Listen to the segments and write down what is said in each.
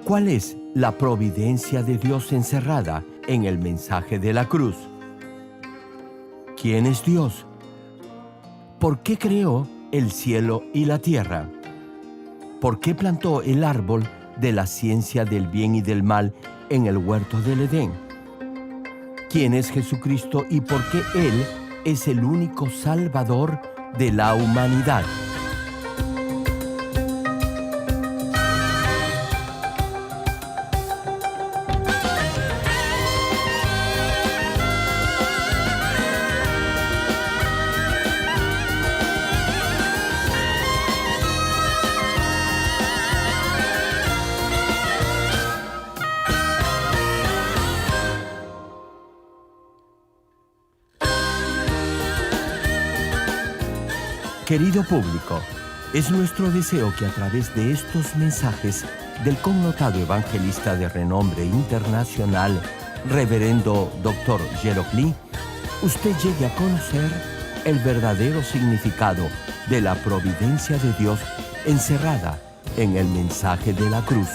¿Cuál es la providencia de Dios encerrada en el mensaje de la cruz? ¿Quién es Dios? ¿Por qué creó el cielo y la tierra? ¿Por qué plantó el árbol de la ciencia del bien y del mal en el huerto del Edén? ¿Quién es Jesucristo y por qué Él es el único Salvador de la humanidad? Querido público, es nuestro deseo que a través de estos mensajes del connotado evangelista de renombre internacional, Reverendo Dr. Gerald Lee, usted llegue a conocer el verdadero significado de la providencia de Dios encerrada en el mensaje de la cruz.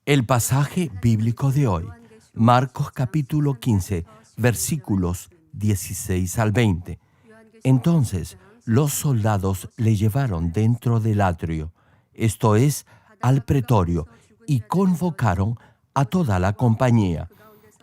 El pasaje bíblico de hoy, Marcos capítulo 15, versículos 16 al 20. Entonces, los soldados le llevaron dentro del atrio, esto es, al pretorio, y convocaron a toda la compañía,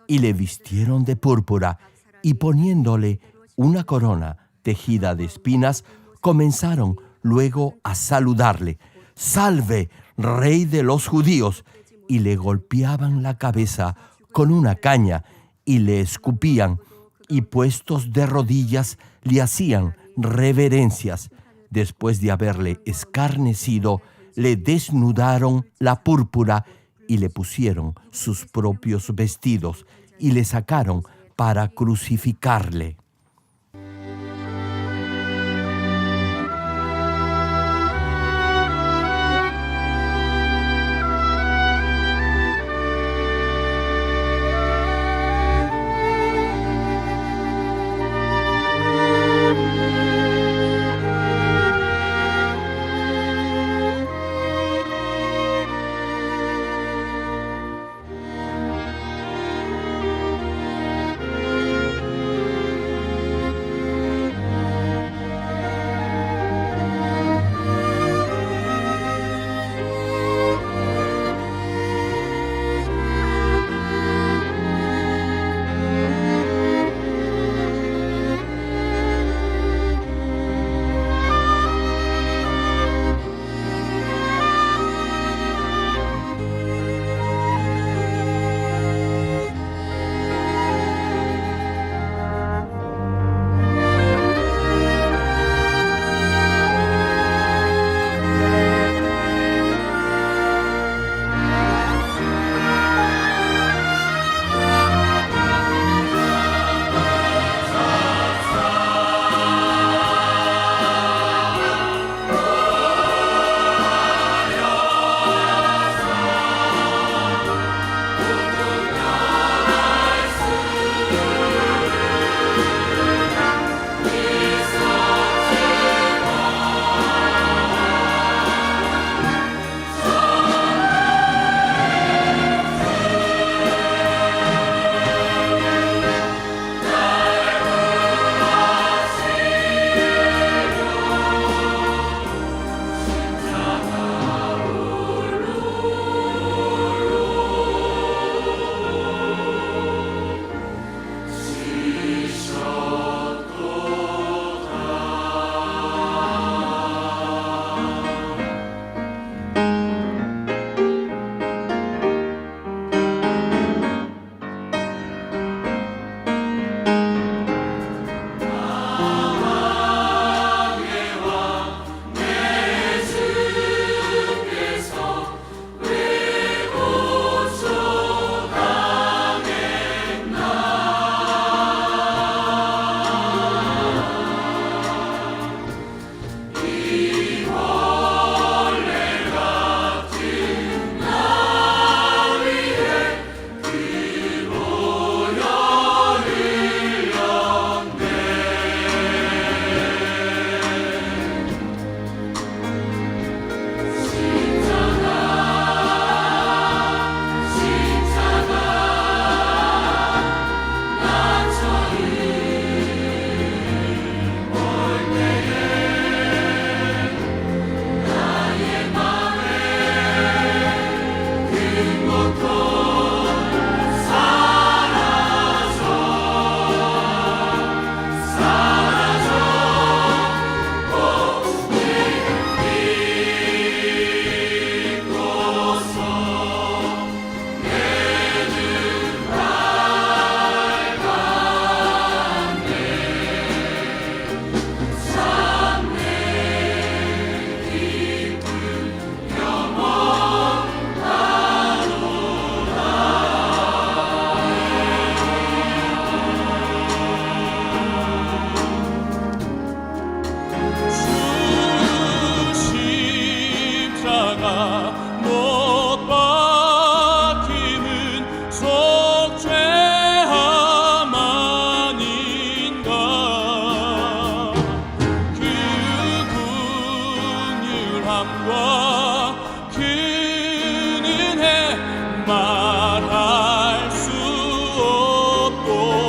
y le vistieron de púrpura, y poniéndole una corona tejida de espinas, comenzaron luego a saludarle: «¡Salve, Rey de los judíos!», y le golpeaban la cabeza con una caña y le escupían, y puestos de rodillas le hacían reverencias. Después de haberle escarnecido, le desnudaron la púrpura y le pusieron sus propios vestidos y le sacaron para crucificarle. 구함과 그 은혜 말할 수 없도다.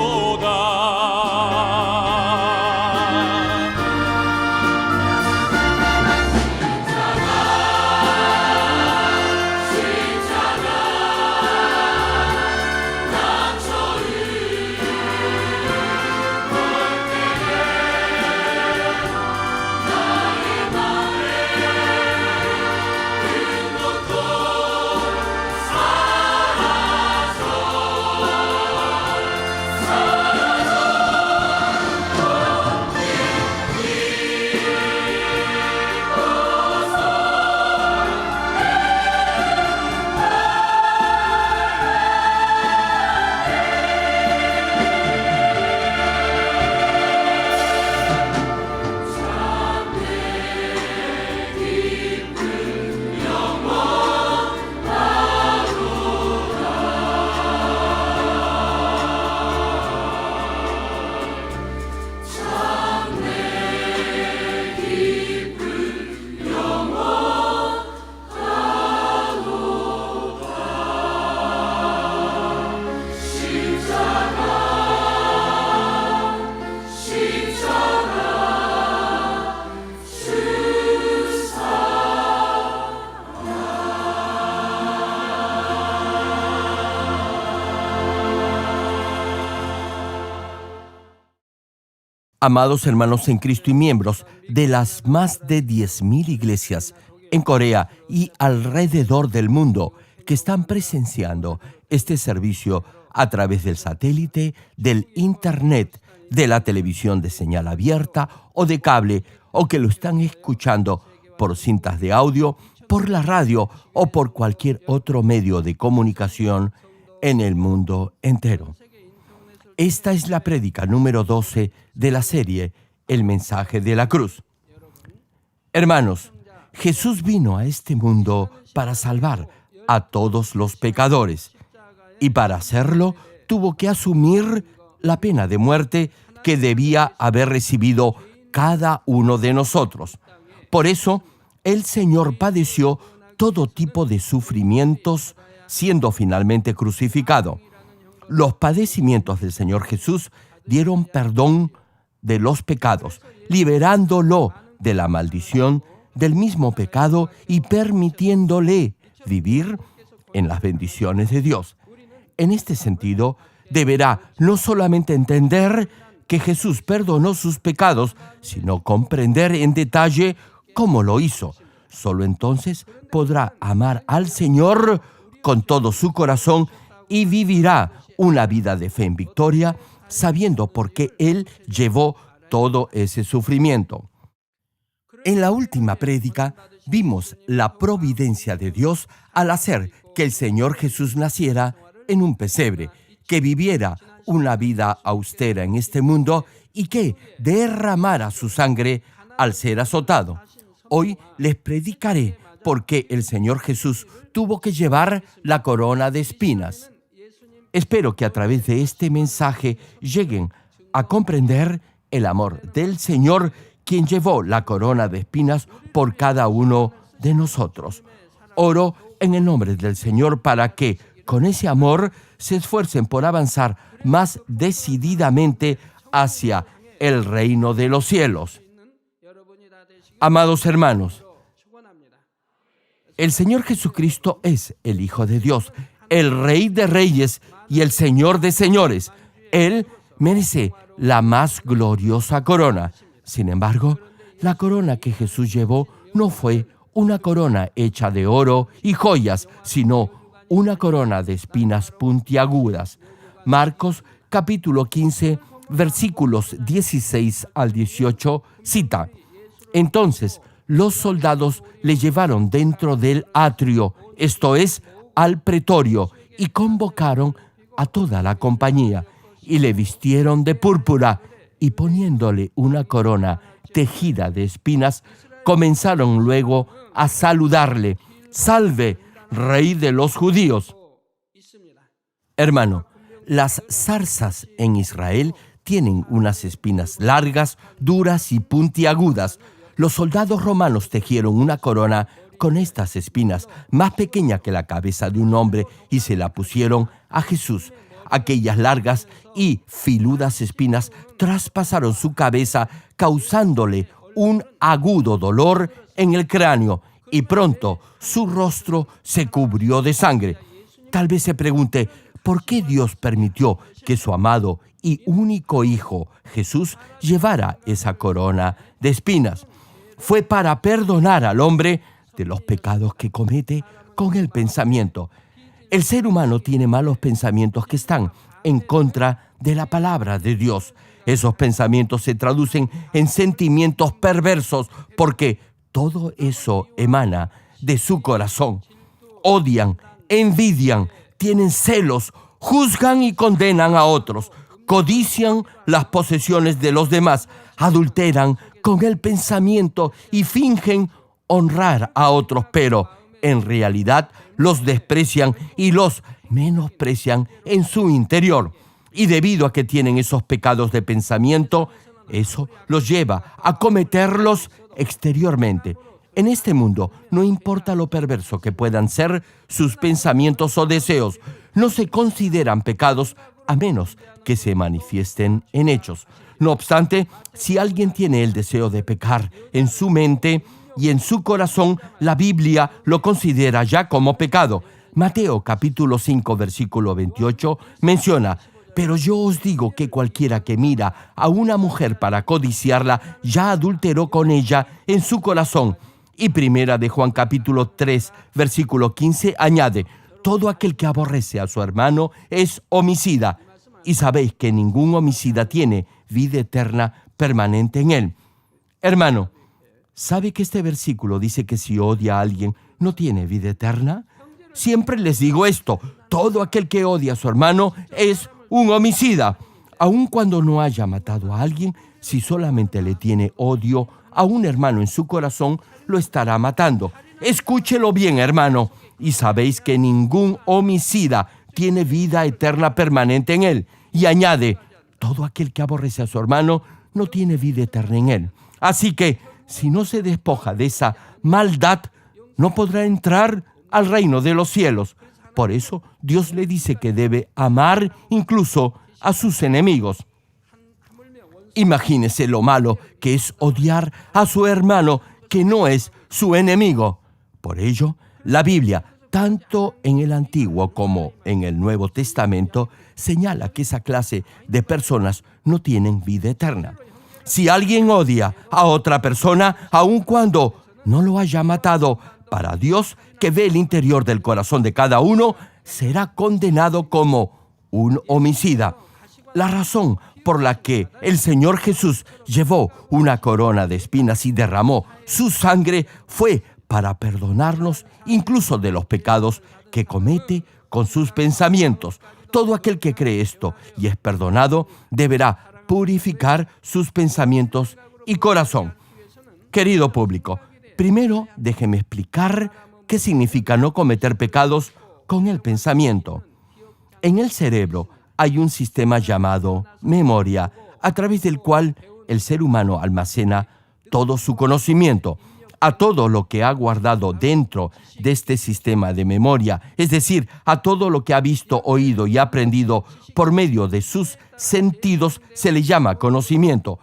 Amados hermanos en Cristo y miembros de las más de 10.000 iglesias en Corea y alrededor del mundo que están presenciando este servicio a través del satélite, del internet, de la televisión de señal abierta o de cable, o que lo están escuchando por cintas de audio, por la radio o por cualquier otro medio de comunicación en el mundo entero. Esta es la prédica número 12 de la serie El mensaje de la cruz. Hermanos, Jesús vino a este mundo para salvar a todos los pecadores y para hacerlo tuvo que asumir la pena de muerte que debía haber recibido cada uno de nosotros. Por eso, el Señor padeció todo tipo de sufrimientos siendo finalmente crucificado. Los padecimientos del Señor Jesús dieron perdón de los pecados, liberándolo de la maldición del mismo pecado y permitiéndole vivir en las bendiciones de Dios. En este sentido, deberá no solamente entender que Jesús perdonó sus pecados, sino comprender en detalle cómo lo hizo. Solo entonces podrá amar al Señor con todo su corazón y vivirá una vida de fe en victoria, sabiendo por qué Él llevó todo ese sufrimiento. En la última prédica vimos la providencia de Dios al hacer que el Señor Jesús naciera en un pesebre, que viviera una vida austera en este mundo y que derramara su sangre al ser azotado. Hoy les predicaré por qué el Señor Jesús tuvo que llevar la corona de espinas. Espero que a través de este mensaje lleguen a comprender el amor del Señor, quien llevó la corona de espinas por cada uno de nosotros. Oro en el nombre del Señor para que, con ese amor, se esfuercen por avanzar más decididamente hacia el reino de los cielos. Amados hermanos, el Señor Jesucristo es el Hijo de Dios, el Rey de Reyes y el Señor de Señores. Él merece la más gloriosa corona. Sin embargo, la corona que Jesús llevó no fue una corona hecha de oro y joyas, sino una corona de espinas puntiagudas. Marcos capítulo 15, versículos 16 al 18, cita: Entonces los soldados le llevaron dentro del atrio, esto es, al pretorio, y convocaron a toda la compañía, y le vistieron de púrpura, y poniéndole una corona tejida de espinas, comenzaron luego a saludarle: «Salve, Rey de los judíos». Hermano, las zarzas en Israel tienen unas espinas largas, duras y puntiagudas. Los soldados romanos tejieron una corona con estas espinas, más pequeña que la cabeza de un hombre, y se la pusieron a Jesús. Aquellas largas y filudas espinas traspasaron su cabeza, causándole un agudo dolor en el cráneo, y pronto su rostro se cubrió de sangre. Tal vez se pregunte, ¿por qué Dios permitió que su amado y único Hijo, Jesús, llevara esa corona de espinas? Fue para perdonar al hombre de los pecados que comete con el pensamiento. El ser humano tiene malos pensamientos que están en contra de la palabra de Dios. Esos pensamientos se traducen en sentimientos perversos porque todo eso emana de su corazón. Odian, envidian, tienen celos, juzgan y condenan a otros, codician las posesiones de los demás, adulteran con el pensamiento y fingen honrar a otros, pero en realidad los desprecian y los menosprecian en su interior. Y debido a que tienen esos pecados de pensamiento, eso los lleva a cometerlos exteriormente. En este mundo, no importa lo perverso que puedan ser sus pensamientos o deseos, no se consideran pecados a menos que se manifiesten en hechos. No obstante, si alguien tiene el deseo de pecar en su mente y en su corazón, la Biblia lo considera ya como pecado. Mateo capítulo 5, versículo 28 menciona: pero yo os digo que cualquiera que mira a una mujer para codiciarla, ya adulteró con ella en su corazón. Y primera de Juan capítulo 3, versículo 15 añade: todo aquel que aborrece a su hermano es homicida. Y sabéis que ningún homicida tiene vida eterna permanente en él. Hermano, ¿sabe que este versículo dice que si odia a alguien no tiene vida eterna? Siempre les digo esto: todo aquel que odia a su hermano es un homicida. Aun cuando no haya matado a alguien, si solamente le tiene odio a un hermano en su corazón, lo estará matando. Escúchelo bien, hermano. Y sabéis que ningún homicida tiene vida eterna permanente en él. Y añade: todo aquel que aborrece a su hermano no tiene vida eterna en él. Así que, si no se despoja de esa maldad, no podrá entrar al reino de los cielos. Por eso, Dios le dice que debe amar incluso a sus enemigos. Imagínese lo malo que es odiar a su hermano que no es su enemigo. Por ello, la Biblia, tanto en el Antiguo como en el Nuevo Testamento, señala que esa clase de personas no tienen vida eterna. Si alguien odia a otra persona, aun cuando no lo haya matado, para Dios, que ve el interior del corazón de cada uno, será condenado como un homicida. La razón por la que el Señor Jesús llevó una corona de espinas y derramó su sangre fue para perdonarnos incluso de los pecados que comete con sus pensamientos. Todo aquel que cree esto y es perdonado deberá purificar sus pensamientos y corazón. Querido público, primero déjeme explicar qué significa no cometer pecados con el pensamiento. En el cerebro hay un sistema llamado memoria, a través del cual el ser humano almacena todo su conocimiento. A todo lo que ha guardado dentro de este sistema de memoria, es decir, a todo lo que ha visto, oído y aprendido por medio de sus sentidos, se le llama conocimiento.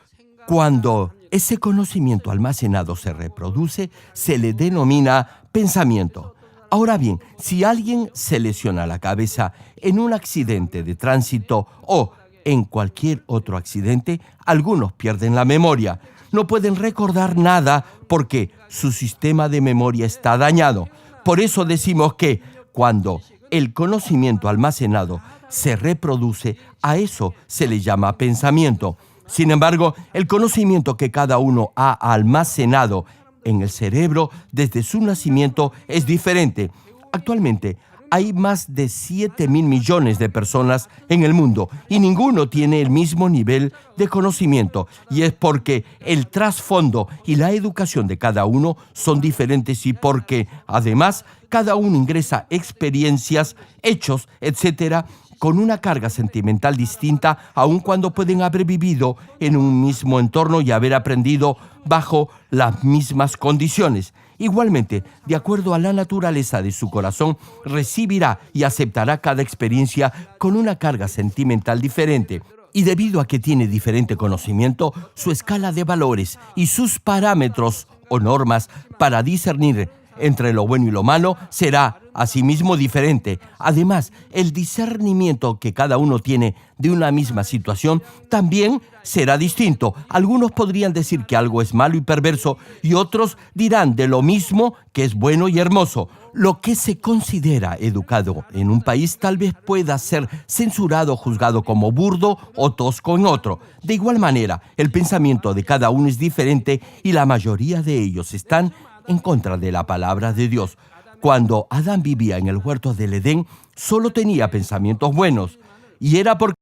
Cuando ese conocimiento almacenado se reproduce, se le denomina pensamiento. Ahora bien, si alguien se lesiona la cabeza en un accidente de tránsito o en cualquier otro accidente, algunos pierden la memoria. No pueden recordar nada porque su sistema de memoria está dañado. Por eso decimos que cuando el conocimiento almacenado se reproduce, a eso se le llama pensamiento. Sin embargo, el conocimiento que cada uno ha almacenado en el cerebro desde su nacimiento es diferente. Actualmente hay más de 7.000 millones de personas en el mundo y ninguno tiene el mismo nivel de conocimiento, y es porque el trasfondo y la educación de cada uno son diferentes y porque, además, cada uno ingresa experiencias, hechos, etcétera, con una carga sentimental distinta, aun cuando pueden haber vivido en un mismo entorno y haber aprendido bajo las mismas condiciones. Igualmente, de acuerdo a la naturaleza de su corazón, recibirá y aceptará cada experiencia con una carga sentimental diferente. Y debido a que tiene diferente conocimiento, su escala de valores y sus parámetros o normas para discernir entre lo bueno y lo malo será asimismo diferente. Además, el discernimiento que cada uno tiene de una misma situación también será distinto. Algunos podrían decir que algo es malo y perverso y otros dirán de lo mismo que es bueno y hermoso. Lo que se considera educado en un país tal vez pueda ser censurado o juzgado como burdo o tosco en otro. De igual manera, el pensamiento de cada uno es diferente y la mayoría de ellos están en contra de la palabra de Dios. Cuando Adán vivía en el huerto del Edén, solo tenía pensamientos buenos, y era porque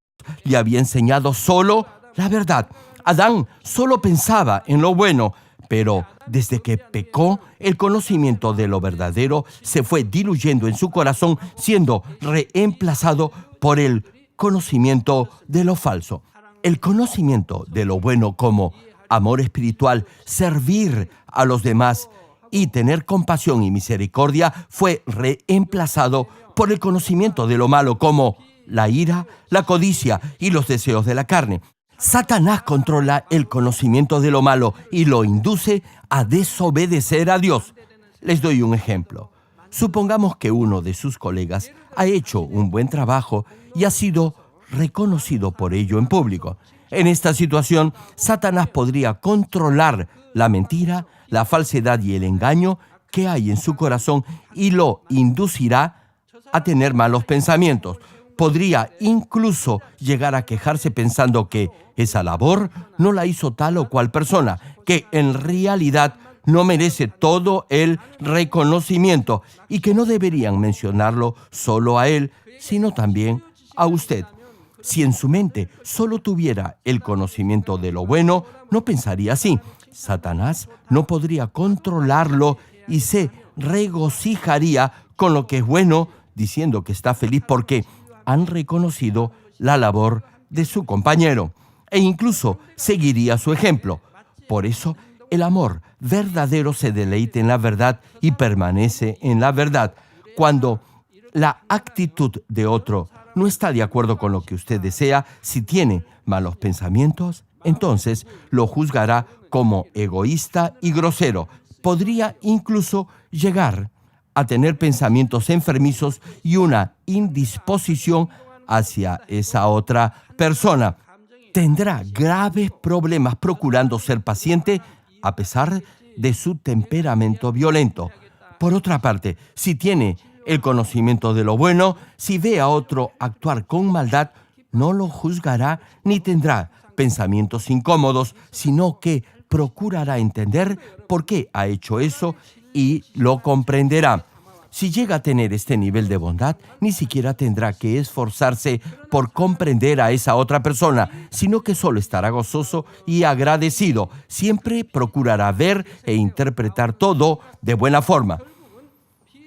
le había enseñado solo la verdad. Adán solo pensaba en lo bueno, pero desde que pecó, el conocimiento de lo verdadero se fue diluyendo en su corazón, siendo reemplazado por el conocimiento de lo falso. El conocimiento de lo bueno como amor espiritual, servir a los demás y tener compasión y misericordia fue reemplazado por el conocimiento de lo malo como la ira, la codicia y los deseos de la carne. Satanás controla el conocimiento de lo malo y lo induce a desobedecer a Dios. Les doy un ejemplo. Supongamos que uno de sus colegas ha hecho un buen trabajo y ha sido reconocido por ello en público. En esta situación, Satanás podría controlar la mentira, la falsedad y el engaño que hay en su corazón y lo inducirá a tener malos pensamientos. Podría incluso llegar a quejarse pensando que esa labor no la hizo tal o cual persona, que en realidad no merece todo el reconocimiento y que no deberían mencionarlo solo a él, sino también a usted. Si en su mente solo tuviera el conocimiento de lo bueno, no pensaría así. Satanás no podría controlarlo y se regocijaría con lo que es bueno, diciendo que está feliz porque han reconocido la labor de su compañero e incluso seguiría su ejemplo. Por eso, el amor verdadero se deleita en la verdad y permanece en la verdad. Cuando la actitud de otro no está de acuerdo con lo que usted desea, si tiene malos pensamientos, entonces lo juzgará como egoísta y grosero. Podría incluso llegar a tener pensamientos enfermizos y una indisposición hacia esa otra persona. Tendrá graves problemas procurando ser paciente a pesar de su temperamento violento. Por otra parte, si tiene el conocimiento de lo bueno, si ve a otro actuar con maldad, no lo juzgará ni tendrá pensamientos incómodos, sino que procurará entender por qué ha hecho eso y lo comprenderá. Si llega a tener este nivel de bondad, ni siquiera tendrá que esforzarse por comprender a esa otra persona, sino que solo estará gozoso y agradecido. Siempre procurará ver e interpretar todo de buena forma.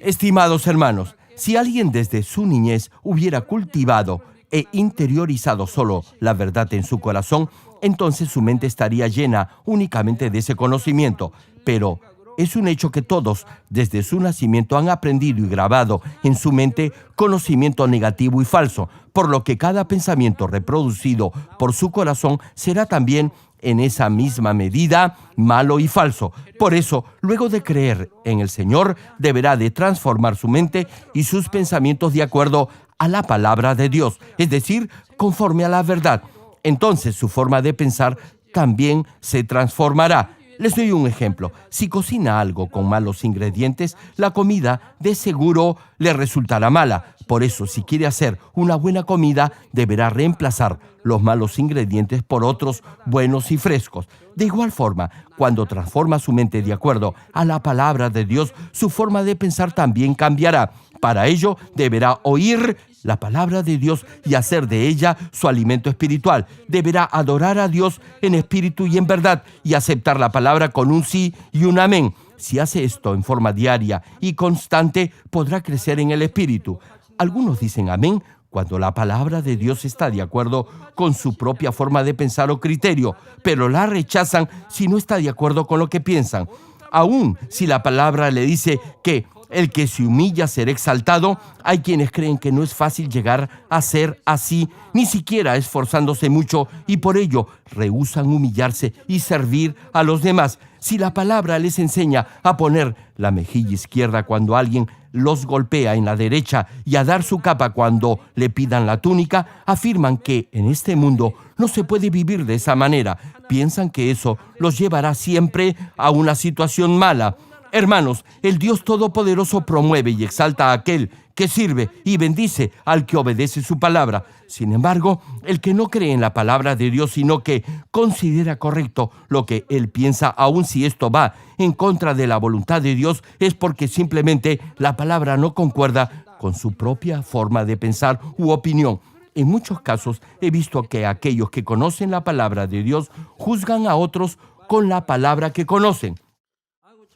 Estimados hermanos, si alguien desde su niñez hubiera cultivado e interiorizado solo la verdad en su corazón, entonces su mente estaría llena únicamente de ese conocimiento. Pero es un hecho que todos, desde su nacimiento, han aprendido y grabado en su mente conocimiento negativo y falso, por lo que cada pensamiento reproducido por su corazón será también en esa misma medida malo y falso. Por eso, luego de creer en el Señor, deberá de transformar su mente y sus pensamientos de acuerdo a la palabra de Dios, es decir, conforme a la verdad. Entonces su forma de pensar también se transformará. Les doy un ejemplo. Si cocina algo con malos ingredientes, la comida de seguro le resultará mala. Por eso, si quiere hacer una buena comida, deberá reemplazar los malos ingredientes por otros buenos y frescos. De igual forma, cuando transforma su mente de acuerdo a la palabra de Dios, su forma de pensar también cambiará. Para ello, deberá oír la palabra de Dios y hacer de ella su alimento espiritual. Deberá adorar a Dios en espíritu y en verdad y aceptar la palabra con un sí y un amén. Si hace esto en forma diaria y constante, podrá crecer en el espíritu. Algunos dicen amén cuando la palabra de Dios está de acuerdo con su propia forma de pensar o criterio, pero la rechazan si no está de acuerdo con lo que piensan. Aún si la palabra le dice que el que se humilla será exaltado, hay quienes creen que no es fácil llegar a ser así, ni siquiera esforzándose mucho, y por ello rehúsan humillarse y servir a los demás. Si la palabra les enseña a poner la mejilla izquierda cuando alguien los golpea en la derecha y a dar su capa cuando le pidan la túnica, afirman que en este mundo no se puede vivir de esa manera. Piensan que eso los llevará siempre a una situación mala. Hermanos, el Dios Todopoderoso promueve y exalta a aquel que sirve y bendice al que obedece su palabra. Sin embargo, el que no cree en la palabra de Dios, sino que considera correcto lo que él piensa, aun si esto va en contra de la voluntad de Dios, es porque simplemente la palabra no concuerda con su propia forma de pensar u opinión. En muchos casos he visto que aquellos que conocen la palabra de Dios juzgan a otros con la palabra que conocen.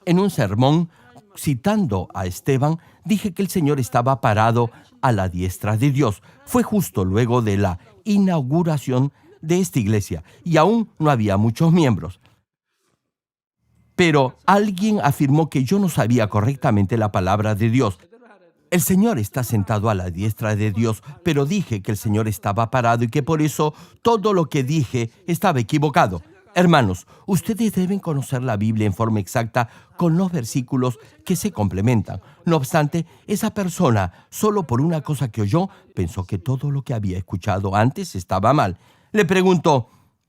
En un sermón, citando a Esteban, dije que el Señor estaba parado a la diestra de Dios. Fue justo luego de la inauguración de esta iglesia y aún no había muchos miembros. Pero alguien afirmó que yo no sabía correctamente la palabra de Dios. El Señor está sentado a la diestra de Dios, pero dije que el Señor estaba parado y que por eso todo lo que dije estaba equivocado. Hermanos, ustedes deben conocer la Biblia en forma exacta con los versículos que se complementan. No obstante, esa persona, solo por una cosa que oyó, pensó que todo lo que había escuchado antes estaba mal. Le preguntó,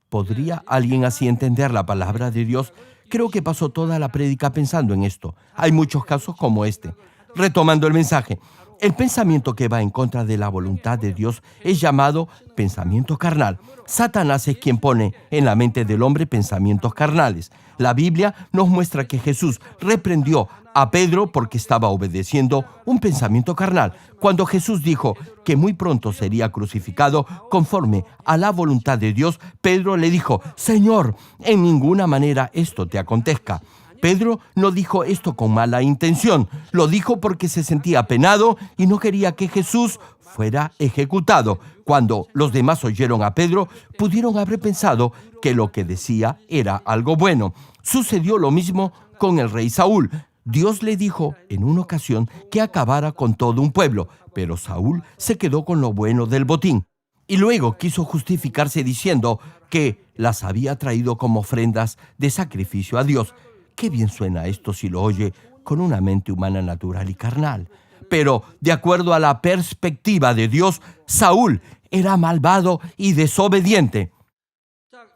¿podría alguien así entender la palabra de Dios? Creo que pasó toda la prédica pensando en esto. Hay muchos casos como este. Retomando el mensaje, el pensamiento que va en contra de la voluntad de Dios es llamado pensamiento carnal. Satanás es quien pone en la mente del hombre pensamientos carnales. La Biblia nos muestra que Jesús reprendió a Pedro porque estaba obedeciendo un pensamiento carnal. Cuando Jesús dijo que muy pronto sería crucificado conforme a la voluntad de Dios, Pedro le dijo, Señor, en ninguna manera esto te acontezca. Pedro no dijo esto con mala intención, lo dijo porque se sentía apenado y no quería que Jesús fuera ejecutado. Cuando los demás oyeron a Pedro, pudieron haber pensado que lo que decía era algo bueno. Sucedió lo mismo con el rey Saúl. Dios le dijo en una ocasión que acabara con todo un pueblo, pero Saúl se quedó con lo bueno del botín. Y luego quiso justificarse diciendo que las había traído como ofrendas de sacrificio a Dios. Qué bien suena esto si lo oye con una mente humana natural y carnal. Pero, de acuerdo a la perspectiva de Dios, Saúl era malvado y desobediente.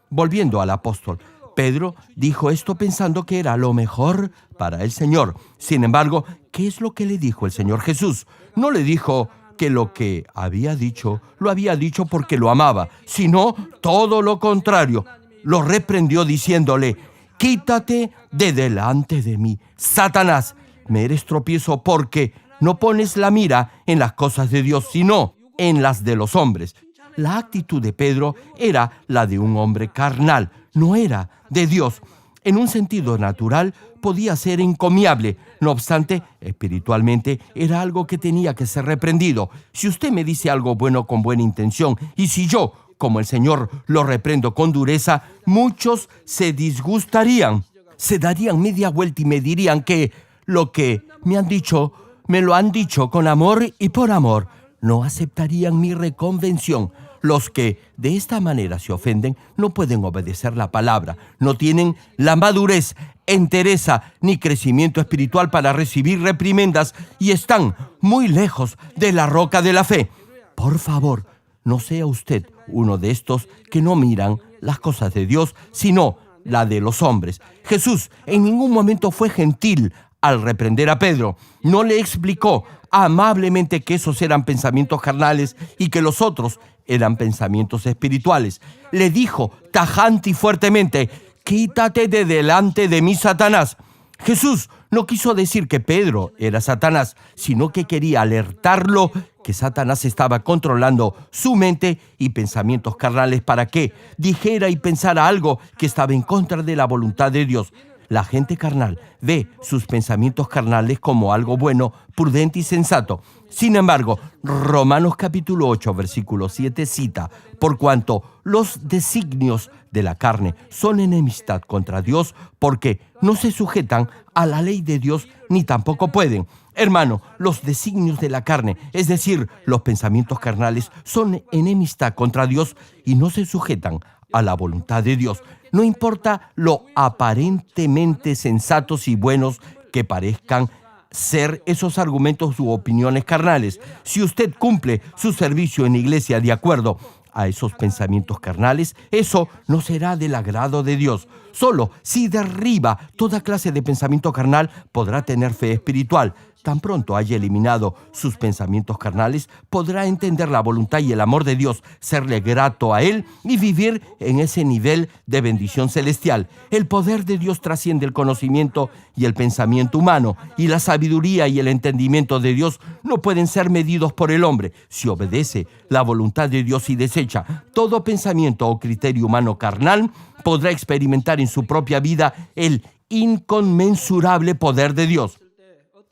Volviendo al apóstol, Pedro dijo esto pensando que era lo mejor para el Señor. Sin embargo, ¿qué es lo que le dijo el Señor Jesús? No le dijo que lo que había dicho, lo había dicho porque lo amaba, sino todo lo contrario. Lo reprendió diciéndole, quítate de delante de mí, Satanás, me eres tropiezo porque no pones la mira en las cosas de Dios, sino en las de los hombres. La actitud de Pedro era la de un hombre carnal, no era de Dios. En un sentido natural podía ser encomiable, no obstante, espiritualmente era algo que tenía que ser reprendido. Si usted me dice algo bueno con buena intención, y si yo, como el Señor, lo reprendo con dureza, muchos se disgustarían, se darían media vuelta y me dirían que lo que me han dicho, me lo han dicho con amor y por amor. No aceptarían mi reconvención. Los que de esta manera se ofenden no pueden obedecer la palabra, no tienen la madurez, entereza ni crecimiento espiritual para recibir reprimendas y están muy lejos de la roca de la fe. Por favor, no sea usted uno de estos que no miran las cosas de Dios, sino la de los hombres. Jesús en ningún momento fue gentil al reprender a Pedro. No le explicó amablemente que esos eran pensamientos carnales y que los otros eran pensamientos espirituales. Le dijo tajante y fuertemente, quítate de delante de mí, Satanás. Jesús no quiso decir que Pedro era Satanás, sino que quería alertarlo que Satanás estaba controlando su mente y pensamientos carnales para que dijera y pensara algo que estaba en contra de la voluntad de Dios. La gente carnal ve sus pensamientos carnales como algo bueno, prudente y sensato. Sin embargo, Romanos capítulo 8, versículo 7 cita: por cuanto los designios de la carne son enemistad contra Dios, porque no se sujetan a la ley de Dios, ni tampoco pueden. Hermano, los designios de la carne, es decir, los pensamientos carnales, son enemistad contra Dios y no se sujetan a la voluntad de Dios. No importa lo aparentemente sensatos y buenos que parezcan ser esos argumentos u opiniones carnales. Si usted cumple su servicio en la iglesia de acuerdo a esos pensamientos carnales, eso no será del agrado de Dios. Solo si derriba toda clase de pensamiento carnal podrá tener fe espiritual. Tan pronto haya eliminado sus pensamientos carnales, podrá entender la voluntad y el amor de Dios, serle grato a Él y vivir en ese nivel de bendición celestial. El poder de Dios trasciende el conocimiento y el pensamiento humano, y la sabiduría y el entendimiento de Dios no pueden ser medidos por el hombre. Si obedece la voluntad de Dios y desecha todo pensamiento o criterio humano carnal, podrá experimentar en su propia vida el inconmensurable poder de Dios.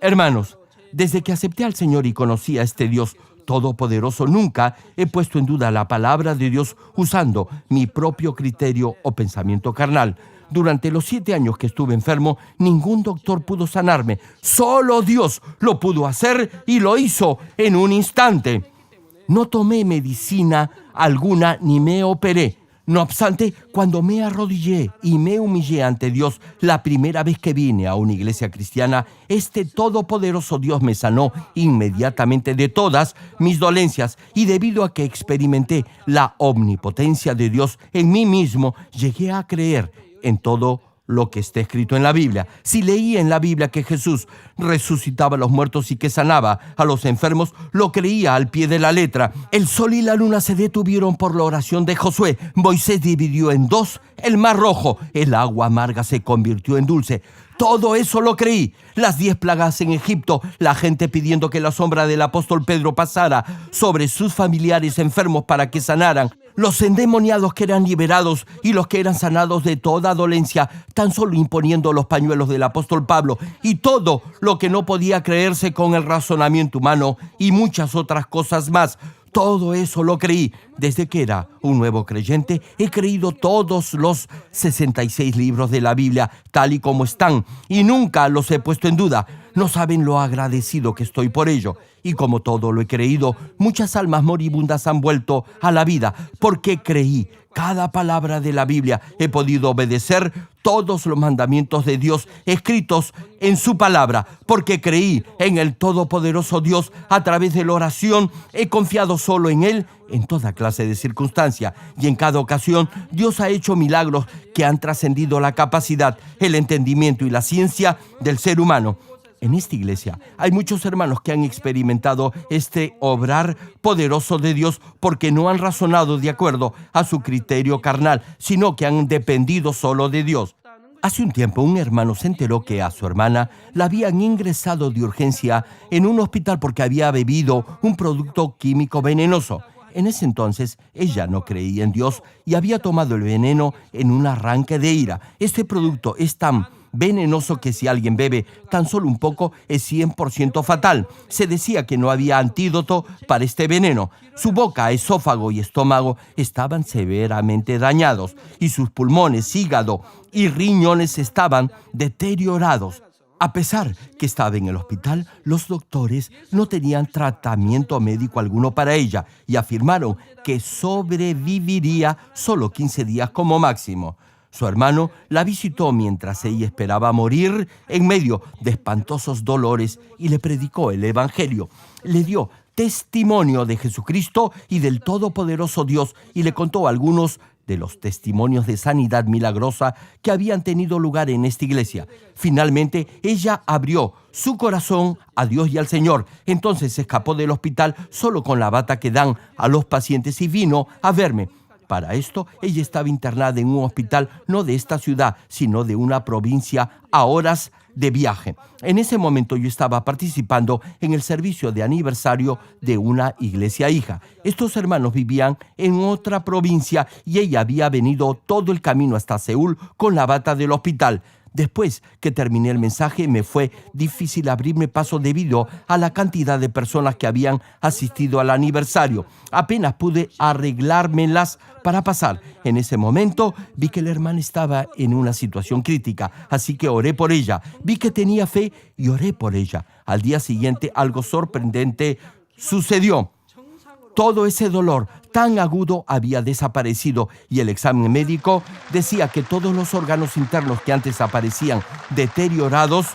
Hermanos, desde que acepté al Señor y conocí a este Dios todopoderoso, nunca he puesto en duda la palabra de Dios usando mi propio criterio o pensamiento carnal. Durante los 7 años que estuve enfermo, ningún doctor pudo sanarme. Solo Dios lo pudo hacer y lo hizo en un instante. No tomé medicina alguna ni me operé. No obstante, cuando me arrodillé y me humillé ante Dios la primera vez que vine a una iglesia cristiana, este todopoderoso Dios me sanó inmediatamente de todas mis dolencias, y debido a que experimenté la omnipotencia de Dios en mí mismo, llegué a creer en todo lo que está escrito en la Biblia. Si leí en la Biblia que Jesús resucitaba a los muertos y que sanaba a los enfermos, lo creía al pie de la letra. El sol y la luna se detuvieron por la oración de Josué. Moisés dividió en dos el mar rojo. El agua amarga se convirtió en dulce. Todo eso lo creí. Las 10 plagas en Egipto, la gente pidiendo que la sombra del apóstol Pedro pasara sobre sus familiares enfermos para que sanaran, los endemoniados que eran liberados y los que eran sanados de toda dolencia, tan solo imponiendo los pañuelos del apóstol Pablo, y todo lo que no podía creerse con el razonamiento humano, y muchas otras cosas más. Todo eso lo creí. Desde que era un nuevo creyente, he creído todos los 66 libros de la Biblia tal y como están, y nunca los he puesto en duda. No saben lo agradecido que estoy por ello. Y como todo lo he creído, muchas almas moribundas han vuelto a la vida porque creí cada palabra de la Biblia. He podido obedecer todos los mandamientos de Dios escritos en su palabra, porque creí en el todopoderoso Dios a través de la oración. He confiado solo en Él en toda clase de circunstancia, y en cada ocasión Dios ha hecho milagros que han trascendido la capacidad, el entendimiento y la ciencia del ser humano. En esta iglesia hay muchos hermanos que han experimentado este obrar poderoso de Dios porque no han razonado de acuerdo a su criterio carnal, sino que han dependido solo de Dios. Hace un tiempo un hermano se enteró que a su hermana la habían ingresado de urgencia en un hospital porque había bebido un producto químico venenoso. En ese entonces ella no creía en Dios y había tomado el veneno en un arranque de ira. Este producto es tan venenoso que si alguien bebe tan solo un poco es 100% fatal. Se decía que no había antídoto para este veneno. Su boca, esófago y estómago estaban severamente dañados y sus pulmones, hígado y riñones estaban deteriorados. A pesar que estaba en el hospital, los doctores no tenían tratamiento médico alguno para ella y afirmaron que sobreviviría solo 15 días como máximo. Su hermano la visitó mientras ella esperaba morir en medio de espantosos dolores y le predicó el Evangelio. Le dio testimonio de Jesucristo y del Todopoderoso Dios y le contó algunos de los testimonios de sanidad milagrosa que habían tenido lugar en esta iglesia. Finalmente, ella abrió su corazón a Dios y al Señor. Entonces se escapó del hospital solo con la bata que dan a los pacientes y vino a verme. Para esto, ella estaba internada en un hospital no de esta ciudad, sino de una provincia a horas de viaje. En ese momento yo estaba participando en el servicio de aniversario de una iglesia hija. Estos hermanos vivían en otra provincia y ella había venido todo el camino hasta Seúl con la bata del hospital. Después que terminé el mensaje, me fue difícil abrirme paso debido a la cantidad de personas que habían asistido al aniversario. Apenas pude arreglármelas para pasar. En ese momento vi que la hermana estaba en una situación crítica, así que oré por ella. Vi que tenía fe y oré por ella. Al día siguiente, algo sorprendente sucedió. Todo ese dolor tan agudo había desaparecido y el examen médico decía que todos los órganos internos que antes aparecían deteriorados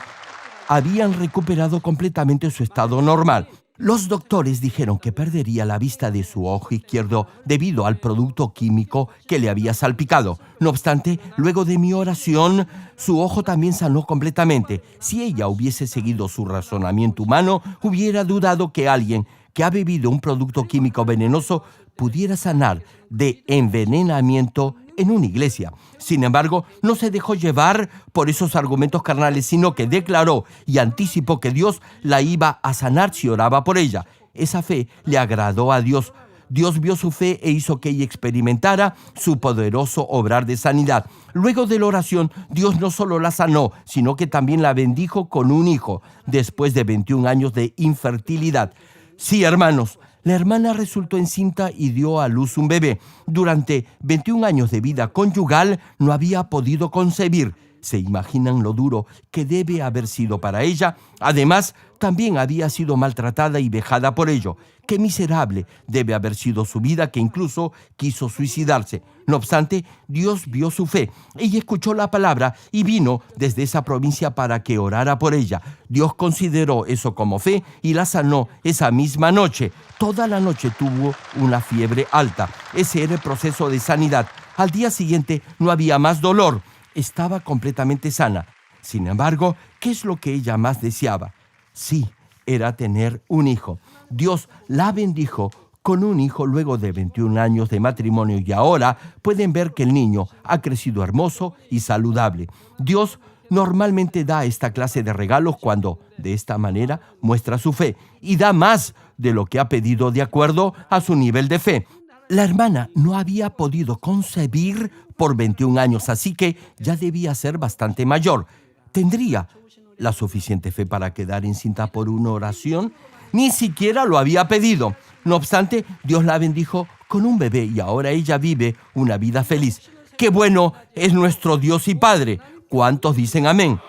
habían recuperado completamente su estado normal. Los doctores dijeron que perdería la vista de su ojo izquierdo debido al producto químico que le había salpicado. No obstante, luego de mi oración, su ojo también sanó completamente. Si ella hubiese seguido su razonamiento humano, hubiera dudado que alguien que ha bebido un producto químico venenoso pudiera sanar de envenenamiento en una iglesia. Sin embargo, no se dejó llevar por esos argumentos carnales, sino que declaró y anticipó que Dios la iba a sanar si oraba por ella. Esa fe le agradó a Dios. Dios vio su fe e hizo que ella experimentara su poderoso obrar de sanidad. Luego de la oración, Dios no solo la sanó, sino que también la bendijo con un hijo, después de 21 años de infertilidad. Sí, hermanos, la hermana resultó encinta y dio a luz un bebé. Durante 21 años de vida conyugal no había podido concebir. ¿Se imaginan lo duro que debe haber sido para ella? Además, también había sido maltratada y vejada por ello. Qué miserable debe haber sido su vida, que incluso quiso suicidarse. No obstante, Dios vio su fe. Ella escuchó la palabra y vino desde esa provincia para que orara por ella. Dios consideró eso como fe y la sanó esa misma noche. Toda la noche tuvo una fiebre alta. Ese era el proceso de sanidad. Al día siguiente no había más dolor. Estaba completamente sana. Sin embargo, ¿qué es lo que ella más deseaba? Sí, era tener un hijo. Dios la bendijo con un hijo luego de 21 años de matrimonio y ahora pueden ver que el niño ha crecido hermoso y saludable. Dios normalmente da esta clase de regalos cuando, de esta manera, muestra su fe y da más de lo que ha pedido de acuerdo a su nivel de fe. La hermana no había podido concebir por 21 años, así que ya debía ser bastante mayor. ¿Tendría la suficiente fe para quedar encinta por una oración? Ni siquiera lo había pedido. No obstante, Dios la bendijo con un bebé y ahora ella vive una vida feliz. ¡Qué bueno es nuestro Dios y Padre! ¿Cuántos dicen amén?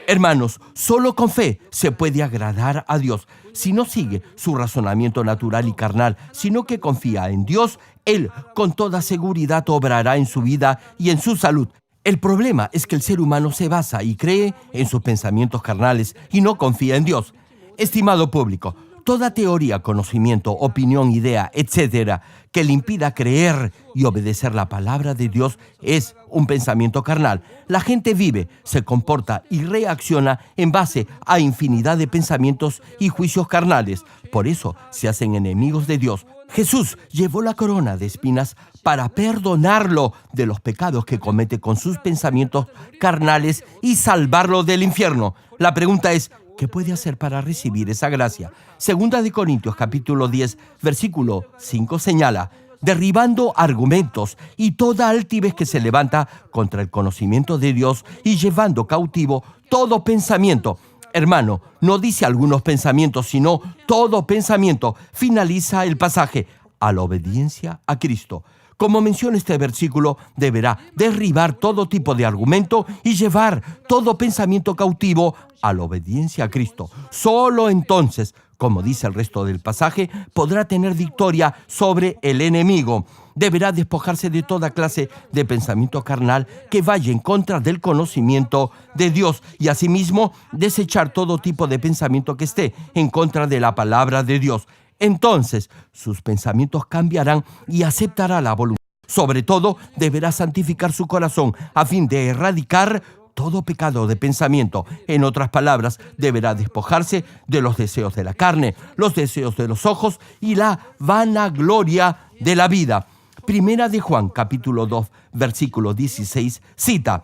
Hermanos, solo con fe se puede agradar a Dios. Si no sigue su razonamiento natural y carnal, sino que confía en Dios, Él con toda seguridad obrará en su vida y en su salud. El problema es que el ser humano se basa y cree en sus pensamientos carnales y no confía en Dios. Estimado público, toda teoría, conocimiento, opinión, idea, etcétera, que le impida creer y obedecer la palabra de Dios es un pensamiento carnal. La gente vive, se comporta y reacciona en base a infinidad de pensamientos y juicios carnales. Por eso se hacen enemigos de Dios. Jesús llevó la corona de espinas para perdonarlo de los pecados que comete con sus pensamientos carnales y salvarlo del infierno. La pregunta es, ¿qué puede hacer para recibir esa gracia? Segunda de Corintios, capítulo 10, versículo 5 señala: derribando argumentos y toda altivez que se levanta contra el conocimiento de Dios y llevando cautivo todo pensamiento. Hermano, no dice algunos pensamientos, sino todo pensamiento. Finaliza el pasaje: a la obediencia a Cristo. Como menciona este versículo, deberá derribar todo tipo de argumento y llevar todo pensamiento cautivo a la obediencia a Cristo. Solo entonces, como dice el resto del pasaje, podrá tener victoria sobre el enemigo. Deberá despojarse de toda clase de pensamiento carnal que vaya en contra del conocimiento de Dios y asimismo desechar todo tipo de pensamiento que esté en contra de la palabra de Dios. Entonces, sus pensamientos cambiarán y aceptará la voluntad. Sobre todo, deberá santificar su corazón a fin de erradicar todo pecado de pensamiento. En otras palabras, deberá despojarse de los deseos de la carne, los deseos de los ojos y la vanagloria de la vida. Primera de Juan, capítulo 2, versículo 16, cita: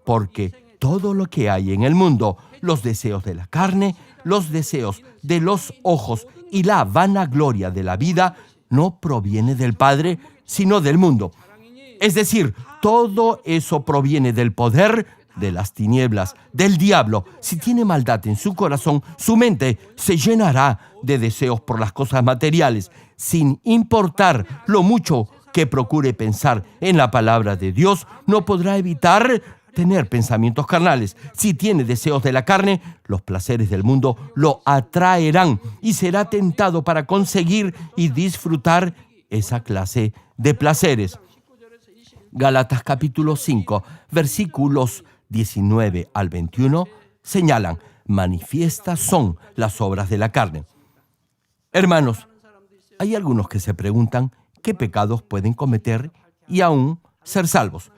porque todo lo que hay en el mundo, los deseos de la carne, los deseos de los ojos y la vanagloria de la vida, no proviene del Padre, sino del mundo. Es decir, todo eso proviene del poder de las tinieblas, del diablo. Si tiene maldad en su corazón, su mente se llenará de deseos por las cosas materiales, sin importar lo mucho que procure pensar en la palabra de Dios. No podrá evitar tener pensamientos carnales. Si tiene deseos de la carne, los placeres del mundo lo atraerán y será tentado para conseguir y disfrutar esa clase de placeres. Gálatas capítulo 5, versículos 19 al 21 señalan: manifiestas son las obras de la carne. Hermanos, hay algunos que se preguntan qué pecados pueden cometer y aún ser salvos.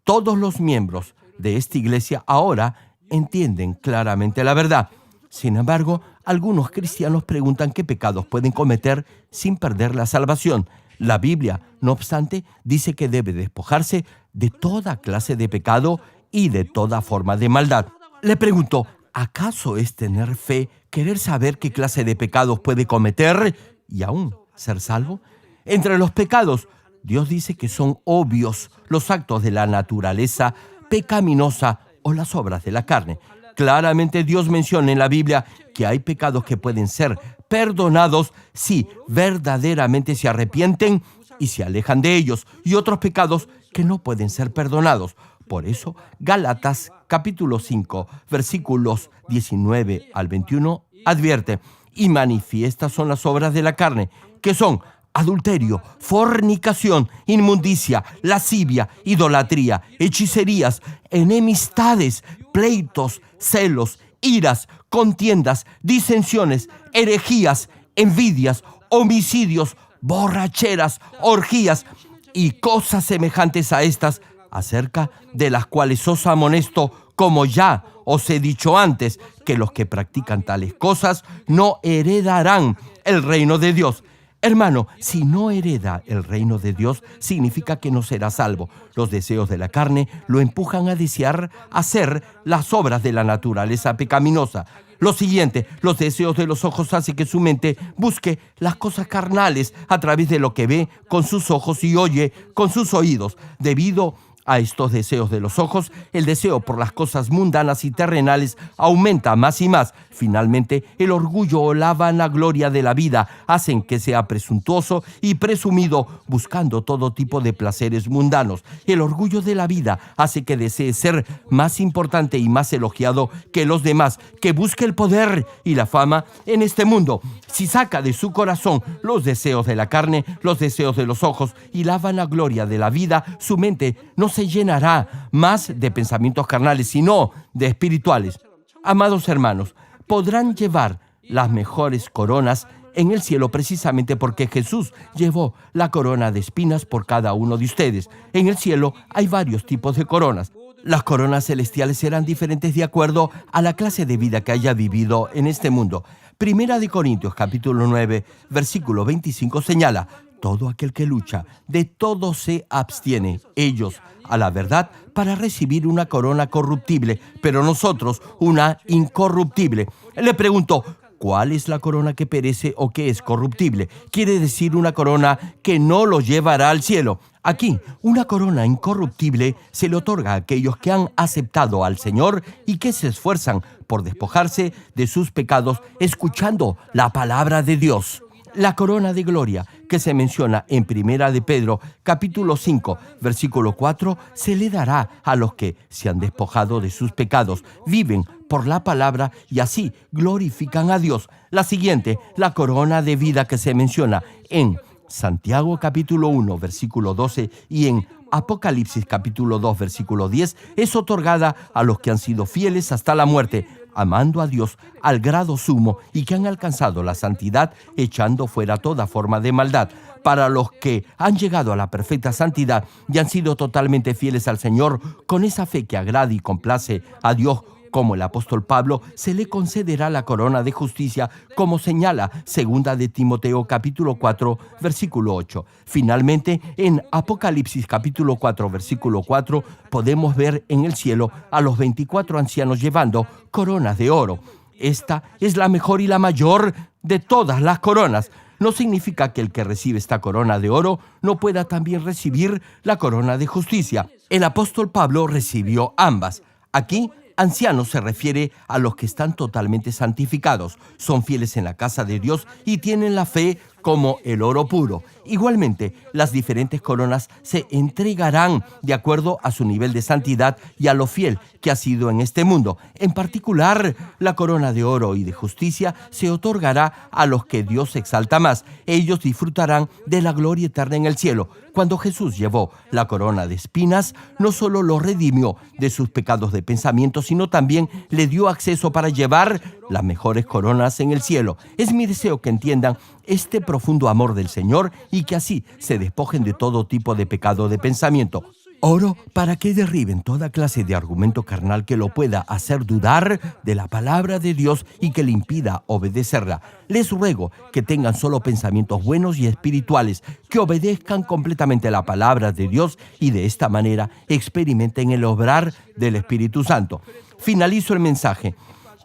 Todos los miembros de esta iglesia ahora entienden claramente la verdad. Sin embargo, algunos cristianos preguntan qué pecados pueden cometer sin perder la salvación. La Biblia, no obstante, dice que debe despojarse de toda clase de pecado y de toda forma de maldad. Le pregunto, ¿acaso es tener fe querer saber qué clase de pecados puede cometer y aún ser salvo? Entre los pecados, Dios dice que son obvios los actos de la naturaleza pecaminosa o las obras de la carne. Claramente Dios menciona en la Biblia que hay pecados que pueden ser perdonados si verdaderamente se arrepienten y se alejan de ellos, y otros pecados que no pueden ser perdonados. Por eso, Gálatas capítulo 5, versículos 19 al 21 advierte: y manifiestas son las obras de la carne, que son adulterio, fornicación, inmundicia, lascivia, idolatría, hechicerías, enemistades, pleitos, celos, iras, contiendas, disensiones, herejías, envidias, homicidios, borracheras, orgías y cosas semejantes a estas, acerca de las cuales os amonesto, como ya os he dicho antes, que los que practican tales cosas no heredarán el reino de Dios. Hermano, si no hereda el reino de Dios, significa que no será salvo. Los deseos de la carne lo empujan a desear hacer las obras de la naturaleza pecaminosa. Lo siguiente, los deseos de los ojos hacen que su mente busque las cosas carnales a través de lo que ve con sus ojos y oye con sus oídos. Debido a estos deseos de los ojos, el deseo por las cosas mundanas y terrenales aumenta más y más. Finalmente, el orgullo o la vanagloria de la vida hacen que sea presuntuoso y presumido, buscando todo tipo de placeres mundanos. El orgullo de la vida hace que desee ser más importante y más elogiado que los demás, que busque el poder y la fama en este mundo. Si saca de su corazón los deseos de la carne, los deseos de los ojos y la vanagloria de la vida, su mente no se llenará más de pensamientos carnales, sino de espirituales. Amados hermanos, podrán llevar las mejores coronas en el cielo precisamente porque Jesús llevó la corona de espinas por cada uno de ustedes. En el cielo hay varios tipos de coronas. Las coronas celestiales serán diferentes de acuerdo a la clase de vida que haya vivido en este mundo. Primera de Corintios capítulo 9, versículo 25 señala: todo aquel que lucha, de todo se abstiene, ellos a la verdad, para recibir una corona corruptible, pero nosotros una incorruptible. Le pregunto, ¿cuál es la corona que perece o que es corruptible? Quiere decir una corona que no los llevará al cielo. Aquí, una corona incorruptible se le otorga a aquellos que han aceptado al Señor y que se esfuerzan por despojarse de sus pecados escuchando la palabra de Dios. La corona de gloria que se menciona en Primera de Pedro, capítulo 5, versículo 4, se le dará a los que se han despojado de sus pecados, viven por la palabra y así glorifican a Dios. La siguiente, la corona de vida que se menciona en Santiago, capítulo 1, versículo 12 y en Apocalipsis, capítulo 2, versículo 10, es otorgada a los que han sido fieles hasta la muerte, amando a Dios al grado sumo y que han alcanzado la santidad, echando fuera toda forma de maldad. Para los que han llegado a la perfecta santidad y han sido totalmente fieles al Señor, con esa fe que agrada y complace a Dios, como el apóstol Pablo, se le concederá la corona de justicia, como señala 2 de Timoteo capítulo 4, versículo 8. Finalmente, en Apocalipsis capítulo 4, versículo 4, podemos ver en el cielo a los 24 ancianos llevando coronas de oro. Esta es la mejor y la mayor de todas las coronas. No significa que el que recibe esta corona de oro no pueda también recibir la corona de justicia. El apóstol Pablo recibió ambas. Aquí, ancianos se refiere a los que están totalmente santificados, son fieles en la casa de Dios y tienen la fe como el oro puro. Igualmente, las diferentes coronas se entregarán de acuerdo a su nivel de santidad y a lo fiel que ha sido en este mundo. En particular, la corona de oro y de justicia se otorgará a los que Dios exalta más. Ellos disfrutarán de la gloria eterna en el cielo. Cuando Jesús llevó la corona de espinas, no solo lo redimió de sus pecados de pensamiento, sino también le dio acceso para llevar las mejores coronas en el cielo. Es mi deseo que entiendan este profundo amor del Señor y que así se despojen de todo tipo de pecado de pensamiento. Oro para que derriben toda clase de argumento carnal que lo pueda hacer dudar de la palabra de Dios y que le impida obedecerla. Les ruego que tengan solo pensamientos buenos y espirituales, que obedezcan completamente la palabra de Dios y de esta manera experimenten el obrar del Espíritu Santo. Finalizo el mensaje.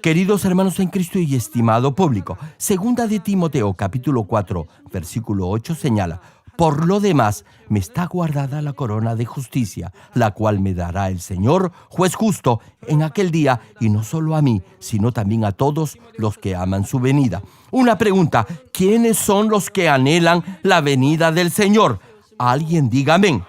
Queridos hermanos en Cristo y estimado público, segunda de Timoteo capítulo 4, versículo 8 señala: por lo demás, me está guardada la corona de justicia, la cual me dará el Señor, juez justo, en aquel día, y no solo a mí, sino también a todos los que aman su venida. Una pregunta: ¿quiénes son los que anhelan la venida del Señor? Alguien diga amén.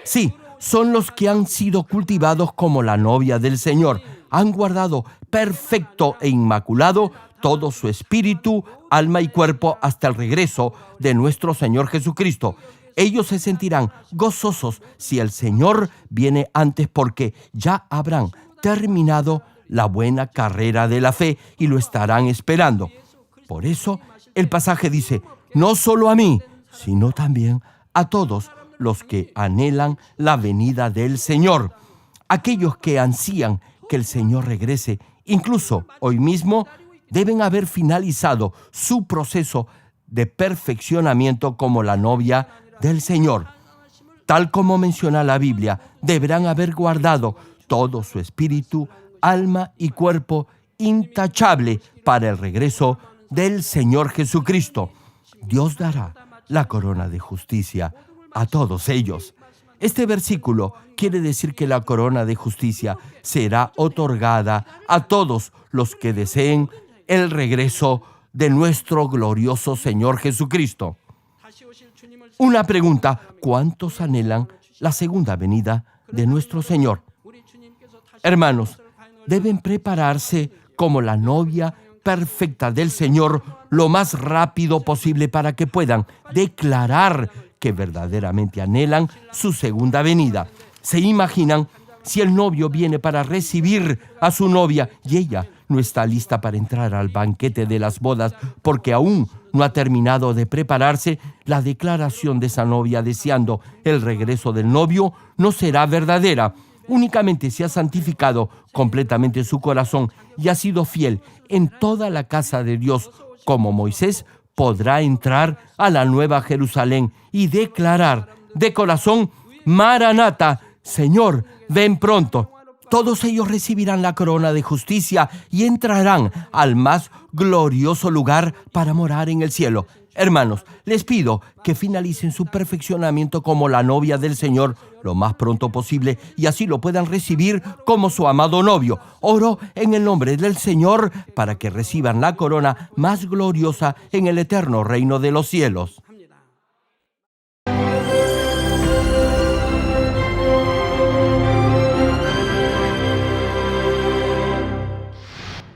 Sí, son los que han sido cultivados como la novia del Señor. Han guardado perfecto e inmaculado todo su espíritu, alma y cuerpo hasta el regreso de nuestro Señor Jesucristo. Ellos se sentirán gozosos si el Señor viene antes, porque ya habrán terminado la buena carrera de la fe y lo estarán esperando. Por eso el pasaje dice: no solo a mí, sino también a todos los que anhelan la venida del Señor. Aquellos que ansían que el Señor regrese, incluso hoy mismo, deben haber finalizado su proceso de perfeccionamiento como la novia del Señor. Tal como menciona la Biblia, deberán haber guardado todo su espíritu, alma y cuerpo intachable para el regreso del Señor Jesucristo. Dios dará la corona de justicia a todos ellos. Este versículo quiere decir que la corona de justicia será otorgada a todos los que deseen el regreso de nuestro glorioso Señor Jesucristo. Una pregunta: ¿cuántos anhelan la segunda venida de nuestro Señor? Hermanos, deben prepararse como la novia perfecta del Señor lo más rápido posible para que puedan declarar que verdaderamente anhelan su segunda venida. ¿Se imaginan si el novio viene para recibir a su novia y ella no está lista para entrar al banquete de las bodas porque aún no ha terminado de prepararse? La declaración de esa novia deseando el regreso del novio no será verdadera. Únicamente si ha santificado completamente su corazón y ha sido fiel en toda la casa de Dios, como Moisés, podrá entrar a la Nueva Jerusalén y declarar de corazón: Maranata, Señor, ven pronto. Todos ellos recibirán la corona de justicia y entrarán al más glorioso lugar para morar en el cielo. Hermanos, les pido que finalicen su perfeccionamiento como la novia del Señor lo más pronto posible y así lo puedan recibir como su amado novio. Oro en el nombre del Señor para que reciban la corona más gloriosa en el eterno reino de los cielos.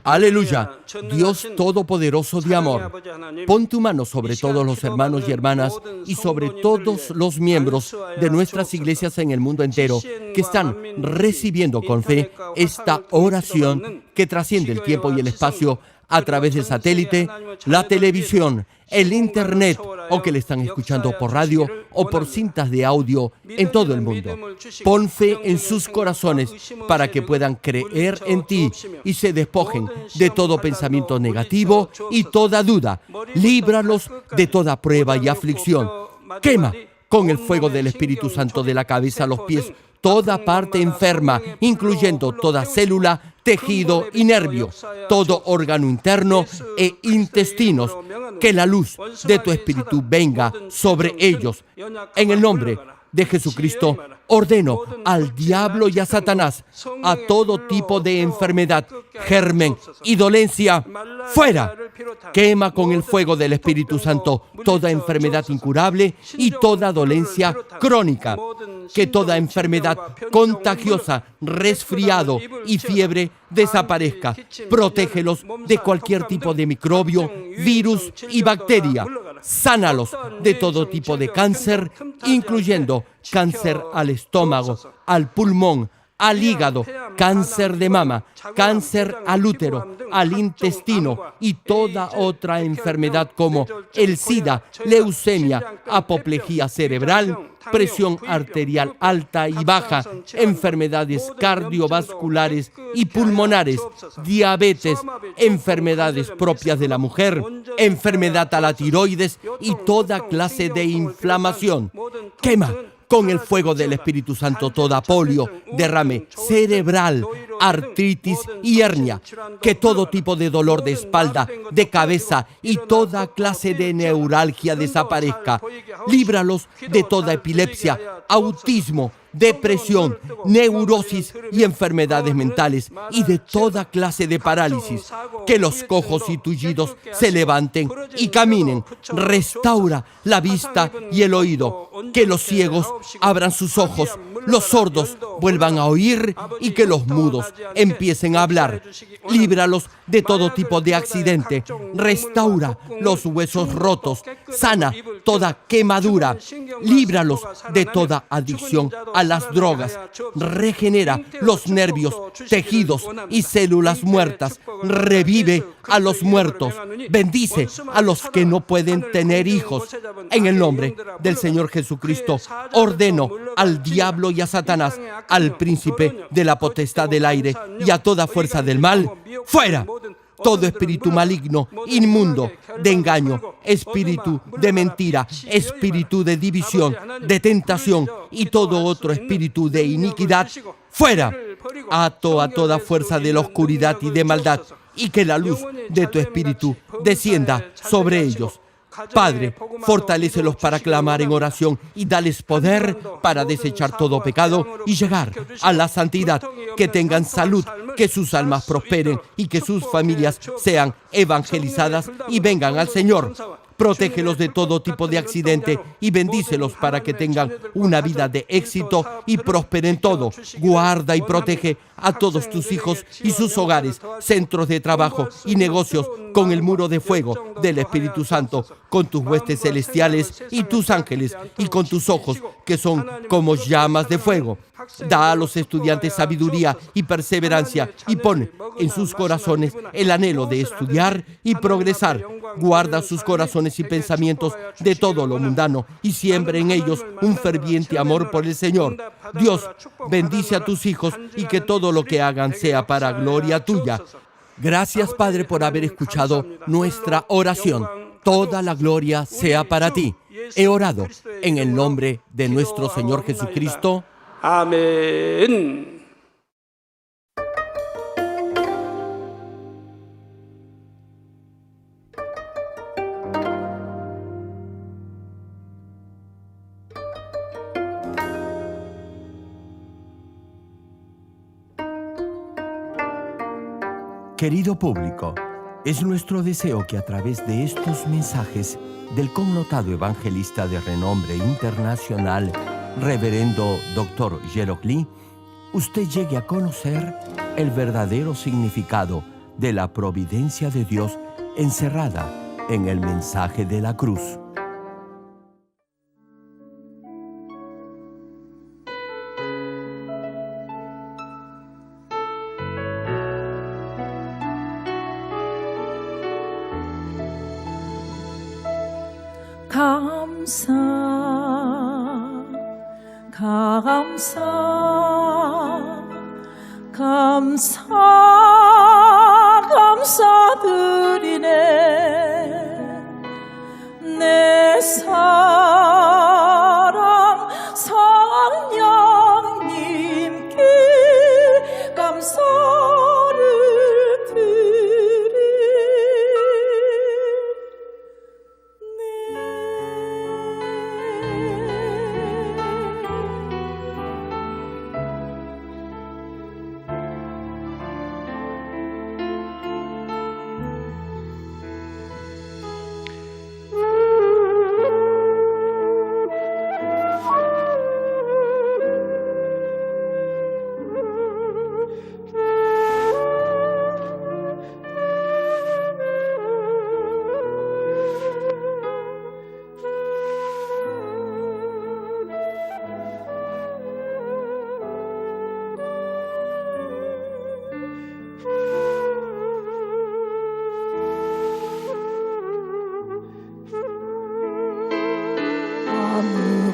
Aleluya, Dios Todopoderoso de amor, pon tu mano sobre todos los hermanos y hermanas y sobre todos los miembros de nuestras iglesias en el mundo entero que están recibiendo con fe esta oración que trasciende el tiempo y el espacio a través del satélite, la televisión, el internet, o que le están escuchando por radio o por cintas de audio en todo el mundo. Pon fe en sus corazones para que puedan creer en ti y se despojen de todo pensamiento negativo y toda duda. Líbralos de toda prueba y aflicción. Quema con el fuego del Espíritu Santo de la cabeza a los pies toda parte enferma, incluyendo toda célula, tejido y nervio, todo órgano interno e intestinos. Que la luz de tu Espíritu venga sobre ellos. En el nombre de Jesucristo, ordeno al diablo y a Satanás, a todo tipo de enfermedad, germen y dolencia, fuera. Quema con el fuego del Espíritu Santo toda enfermedad incurable y toda dolencia crónica. Que toda enfermedad contagiosa, resfriado y fiebre desaparezca. Protégelos de cualquier tipo de microbio, virus y bacteria. Sánalos de todo tipo de cáncer, incluyendo cáncer al estómago, al pulmón, al hígado, cáncer de mama, cáncer al útero, al intestino y toda otra enfermedad como el SIDA, leucemia, apoplejía cerebral, presión arterial alta y baja, enfermedades cardiovasculares y pulmonares, diabetes, enfermedades propias de la mujer, enfermedad a la tiroides y toda clase de inflamación. Quema con el fuego del Espíritu Santo toda polio, derrame cerebral, artritis y hernia. Que todo tipo de dolor de espalda, de cabeza y toda clase de neuralgia desaparezca. Líbralos de toda epilepsia, autismo, depresión, neurosis y enfermedades mentales y de toda clase de parálisis. Que los cojos y tullidos se levanten y caminen. Restaura la vista y el oído. Que los ciegos abran sus ojos, los sordos vuelvan a oír y que los mudos empiecen a hablar. Líbralos de todo tipo de accidente. Restaura los huesos rotos. Sana toda quemadura. Líbralos de toda adicción a las drogas. Regenera los nervios, tejidos y células muertas. Revive a los muertos. Bendice a los que no pueden tener hijos. En el nombre del Señor Jesucristo, ordeno al diablo y a Satanás, al príncipe de la potestad del aire y a toda fuerza del mal, fuera. Todo espíritu maligno, inmundo, de engaño, espíritu de mentira, espíritu de división, de tentación y todo otro espíritu de iniquidad, fuera. Ato a toda fuerza de la oscuridad y de maldad, y que la luz de tu espíritu descienda sobre ellos. Padre, fortalécelos para clamar en oración y dales poder para desechar todo pecado y llegar a la santidad. Que tengan salud, que sus almas prosperen y que sus familias sean evangelizadas y vengan al Señor. Protégelos de todo tipo de accidente y bendícelos para que tengan una vida de éxito y prosperen todo. Guarda y protege a todos tus hijos y sus hogares, centros de trabajo y negocios con el muro de fuego del Espíritu Santo, con tus huestes celestiales y tus ángeles y con tus ojos que son como llamas de fuego. Da a los estudiantes sabiduría y perseverancia y pone en sus corazones el anhelo de estudiar y progresar. Guarda sus corazones y pensamientos de todo lo mundano y siembra en ellos un ferviente amor por el Señor. Dios, bendice a tus hijos y que todo lo que hagan sea para gloria tuya. Gracias, Padre, por haber escuchado nuestra oración. Toda la gloria sea para ti. He orado en el nombre de nuestro Señor Jesucristo. Amén. Querido público, es nuestro deseo que a través de estos mensajes del connotado evangelista de renombre internacional, Reverendo Dr. Gerald Lee, usted llegue a conocer el verdadero significado de la providencia de Dios encerrada en el mensaje de la cruz. 감사드리네. 내 사랑 성령님께 감사를 드리네.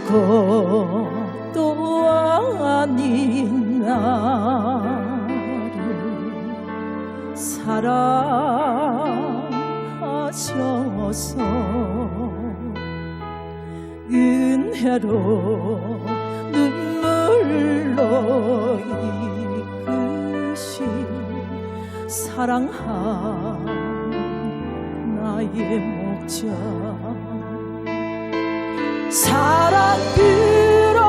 아무것도 아닌 나를 사랑하셔서 은혜로 눈물로 이끄신 사랑한 나의 목자 사랑 그로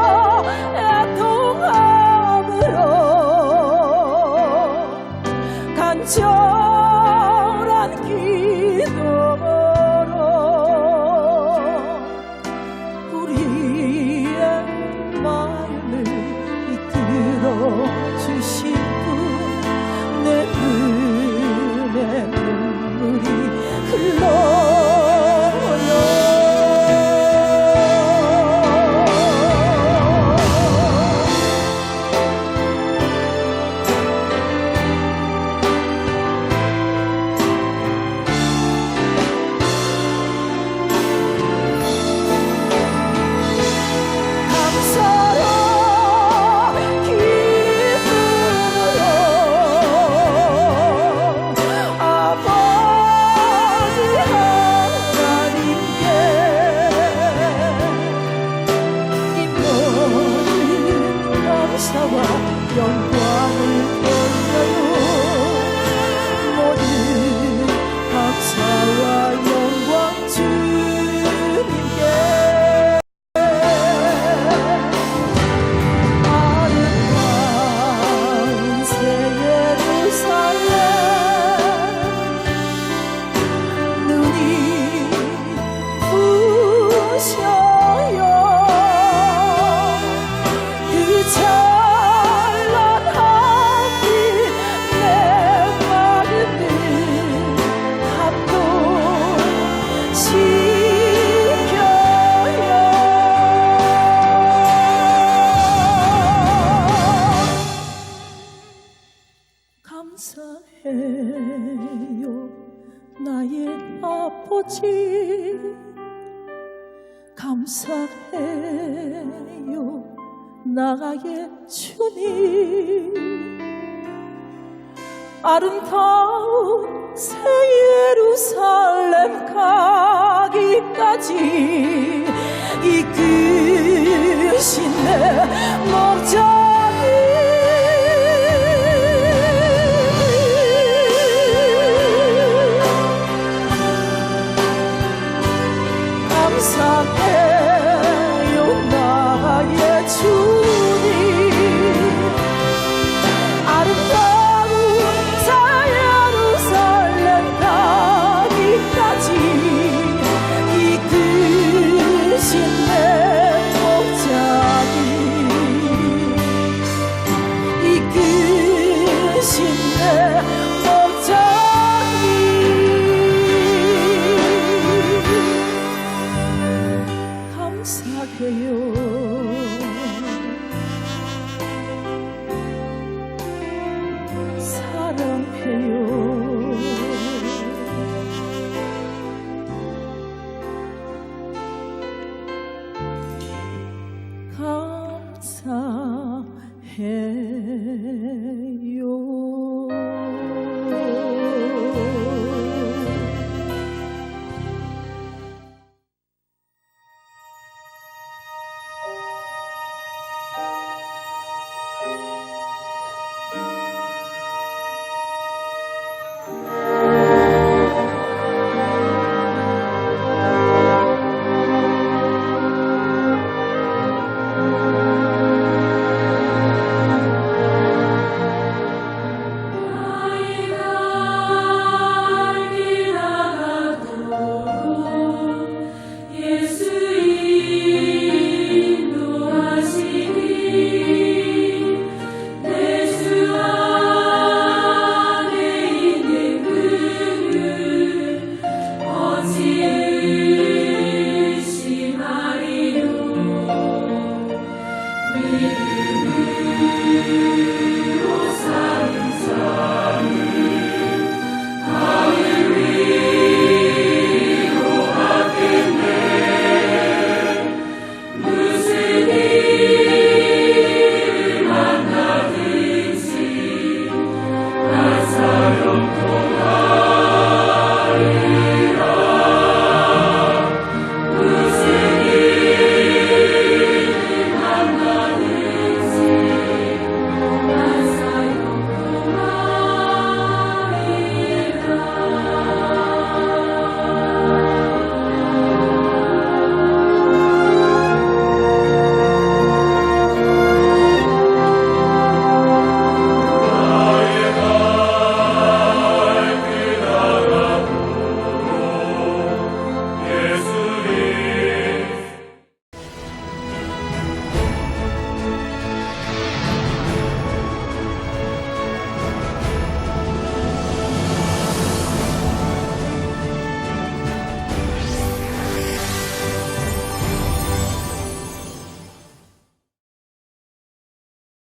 애통함으로 간절한 기도로 우리의 마음을 이끌어 주신 분 내 눈에 눈물이 흘러요 영광을 돌려요 모든 감사와 영광 주님께 아름다운 새 예루살렘 눈이 부셔요 그 감사해요 나의 아버지 감사해요 나의 주님 아름다운 새 예루살렘 가기까지 이끄신 내 목자님 감사해요 나의 주